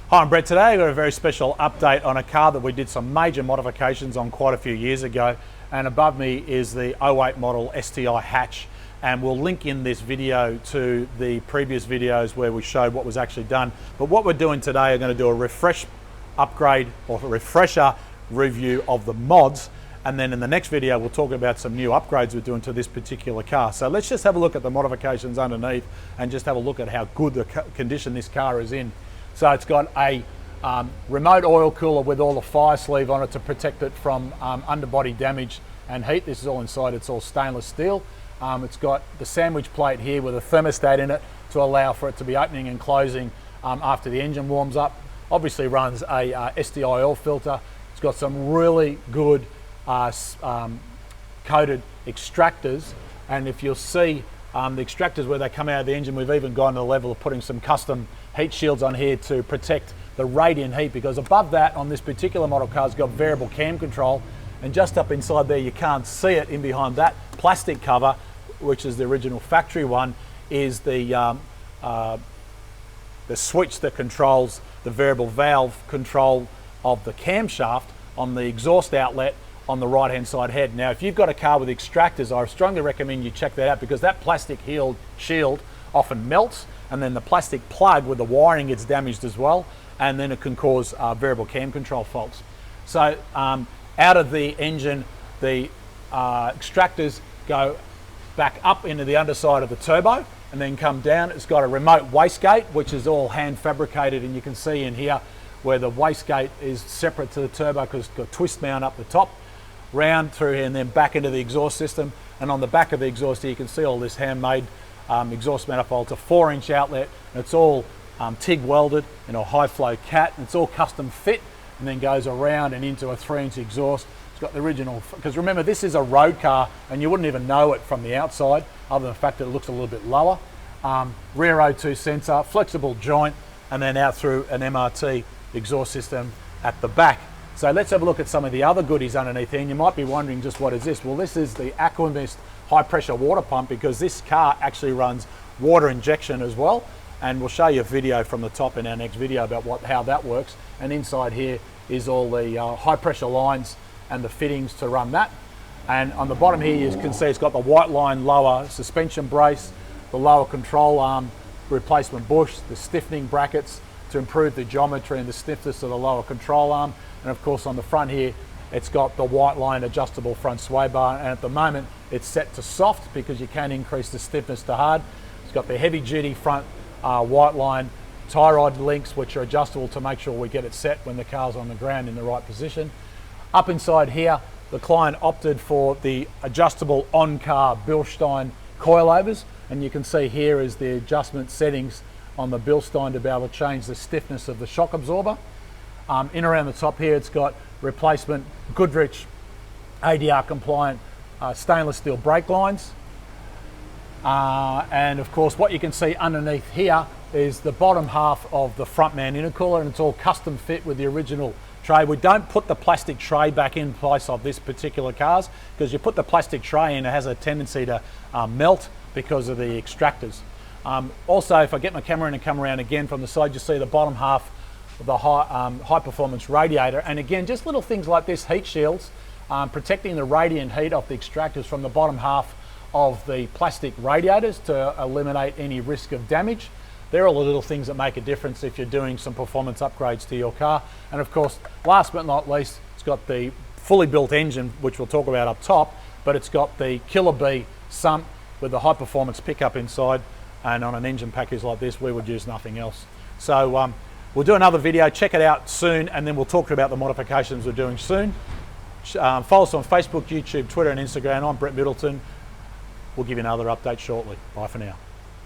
Hi, I'm Brett. Today I've got a very special update on a car that we did some major modifications on quite a few years ago. And above me is the 08 model STi hatch. And we'll link in this video to the previous videos where we showed what was actually done. But what we're doing today, I'm going to do a refresh upgrade or a refresher review of the mods. And then in the next video, we'll talk about some new upgrades we're doing to this particular car. So let's just have a look at the modifications underneath and just have a look at how good the condition this car is in. So it's got a remote oil cooler with all the fire sleeve on it to protect it from underbody damage and heat. This is all inside, it's all stainless steel. It's got the sandwich plate here with a thermostat in it to allow for it to be opening and closing after the engine warms up. Obviously runs a STi oil filter. It's got some really good coated extractors, and if you'll see the extractors where they come out of the engine, we've even gone to the level of putting some custom heat shields on here to protect the radiant heat, because above that on this particular model car has got variable cam control, and just up inside there, you can't see it, in behind that plastic cover, which is the original factory one, is the switch that controls the variable valve control of the camshaft on the exhaust outlet on the right hand side head. Now if you've got a car with extractors, I strongly recommend you check that out, because that plastic shield often melts, and then the plastic plug with the wiring gets damaged as well, and then it can cause variable cam control faults. So out of the engine, the extractors go back up into the underside of the turbo and then come down. It's got a remote wastegate, which is all hand fabricated, and you can see in here where the wastegate is separate to the turbo because it's got a twist mount up the top, round through here and then back into the exhaust system. And on the back of the exhaust here, you can see all this handmade exhaust manifold. It's a 4-inch outlet, and it's all TIG welded in a high flow cat, and it's all custom fit, and then goes around and into a 3-inch exhaust. It's got the original, because remember this is a road car and you wouldn't even know it from the outside other than the fact that it looks a little bit lower. Rear O2 sensor, flexible joint, and then out through an MRT exhaust system at the back. So let's have a look at some of the other goodies underneath here, and you might be wondering, just what is this? Well, this is the Economist high pressure water pump, because this car actually runs water injection as well, and we'll show you a video from the top in our next video about how that works. And inside here is all the high pressure lines and the fittings to run that. And on the bottom here you can see it's got the white line lower suspension brace, the lower control arm replacement bush, the stiffening brackets to improve the geometry and the stiffness of the lower control arm. And of course on the front here it's got the white line adjustable front sway bar, and at the moment it's set to soft because you can increase the stiffness to hard. It's got the heavy duty front white line tie rod links, which are adjustable to make sure we get it set when the car's on the ground in the right position. Up inside here, the client opted for the adjustable on-car Bilstein coilovers, and you can see here is the adjustment settings on the Bilstein to be able to change the stiffness of the shock absorber. In around the top here, it's got replacement Goodrich ADR compliant stainless steel brake lines. And of course, what you can see underneath here is the bottom half of the front mount intercooler, and it's all custom fit with the original tray. We don't put the plastic tray back in place of this particular cars, because you put the plastic tray in, it has a tendency to melt because of the extractors. Also, if I get my camera in and come around again from the side, you see the bottom half of the high performance radiator. And again, just little things like this, heat shields, protecting the radiant heat off the extractors from the bottom half of the plastic radiators to eliminate any risk of damage. They're all the little things that make a difference if you're doing some performance upgrades to your car. And of course, last but not least, it's got the fully built engine, which we'll talk about up top, but it's got the Killer Bee sump with the high performance pickup inside, and on an engine package like this, we would use nothing else. So we'll do another video, check it out soon, and then we'll talk about the modifications we're doing soon. Follow us on Facebook, YouTube, Twitter, and Instagram. I'm Brett Middleton. We'll give you another update shortly. Bye for now.